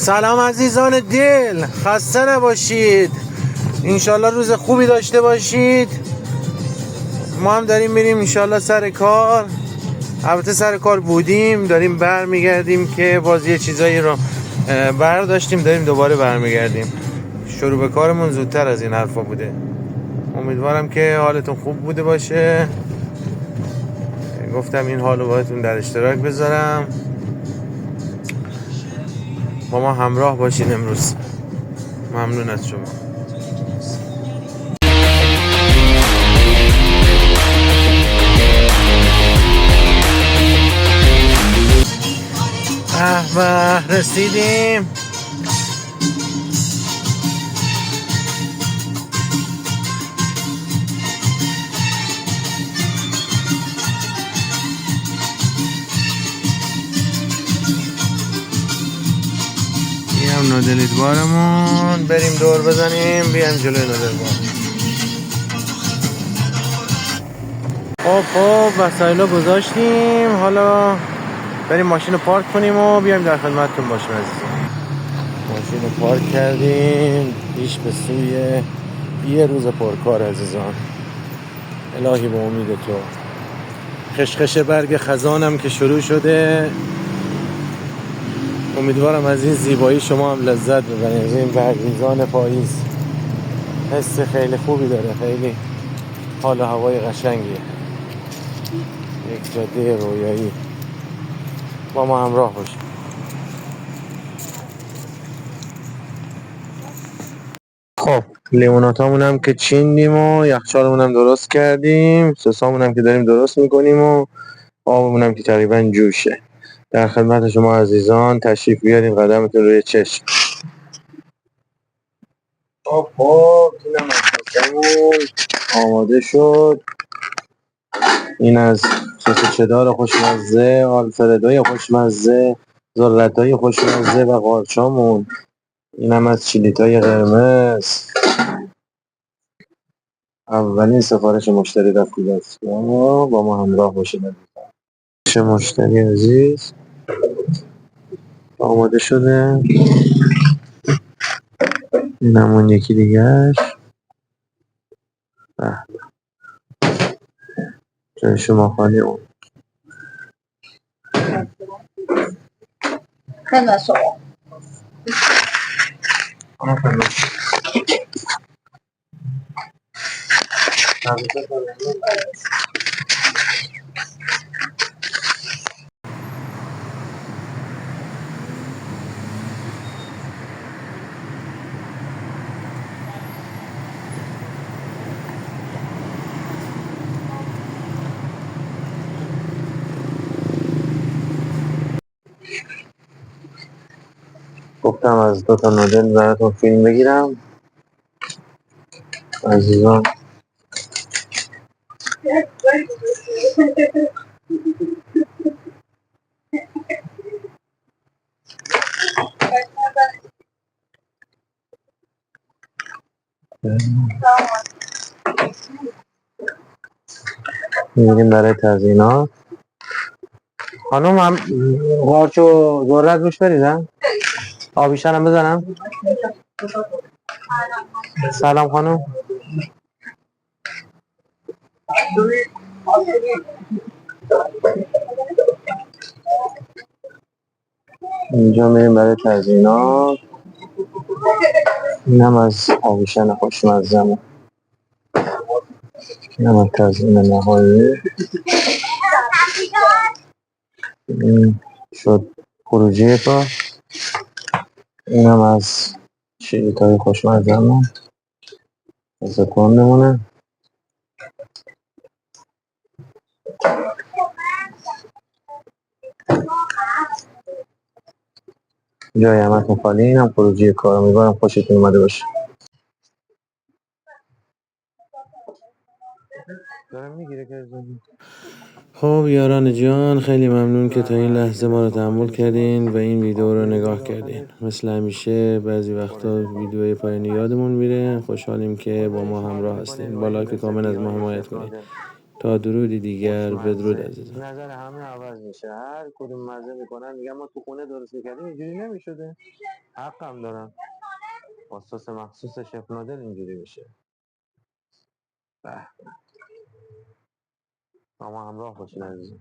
سلام عزیزان دل، خسته نباشید. انشالله روز خوبی داشته باشید. ما هم داریم میریم انشالله سر کار. البته سر کار بودیم، داریم برمیگردیم که باز یه چیزایی رو برداشتیم، داریم دوباره برمیگردیم. شروع به کارمون زودتر از این حرفا بوده. امیدوارم که حالتون خوب بوده باشه. گفتم این حالو باهاتون در اشتراک بذارم. با ما همراه باشین امروز. ممنون از شما. رسیدیم. بیام نودلیدوارمون، بریم دور بزنیم، بیام جلوی نودلیدوار. خب وسایلو گذاشتیم، حالا بریم ماشین رو پارک کنیم و بیایم در خدمتتون باشیم عزیزان. ماشین رو پارک کردیم، پیش به سوی یه روز پرکار عزیزان. الهی به امید تو. خشخش برگ خزانم که شروع شده. امیدوارم از این زیبایی شما هم لذت ببرید، از این برگریزان پاییز. حس خیلی خوبی داره، خیلی حال و هوای قشنگیه. یک جاده رویایی. با ما همراه باشید. خب لیموناتامون هم که چیندیم و یخچالمون هم درست کردیم، سسامون هم که داریم درست میکنیم و آبمون هم که تقریبا جوشه. در خدمت شما عزیزان، تشریف بیارین، قدمتون روی چشم. خب اینم از آماده شد. این از سس چدار خوشمزه، آلفردوی خوشمزه، ذرتای خوشمزه و قارچامون. اینم از چیلیتای قرمز. اولین سفارش مشتری رفت دست با ما همراه باشید. مشتری عزیز آماده شده. اینم اون یکی دیگرش. جای شما خالی. اون خیلی شما گفتم از 2 تا نودل براتون فیلم بگیرم عزیزان. میریم برای تزیینات. خانم هم قارچ و ذرت روش بریزم، آبیشن هم بزنم. سلام خانم. اینجا میریم برای تزیینات. اینم از آبیشن خوشمزه. اینم از تزیین نهایی. این شد خروجی کار. اینم از چیلی‌های خوشمزه‌مون. زکام نمونه. جای همتون خالی. اینم خروجی کار. امیدوارم خوشتون اومده باشه. خب یاران جان، خیلی ممنون که تا این لحظه ما رو تحمل کردین و این ویدیو رو نگاه کردین. مثل همیشه بعضی وقتا ویدیوی پایانی یادمون میره. خوشحالیم که با ما همراه هستین. با لایک و کامنت از ما حمایت کنین. تا درودی دیگر بدرود خوشمزه. عزیزم. نظر همه عوض میشه، هر کدوم مزه میکنن میگم ما تو خونه درست میکردیم اینجوری نمیشده. حقم دارم، با سس مخصوص شف نادر اینجوری میشه. به با ما همراه باشین عزیزم.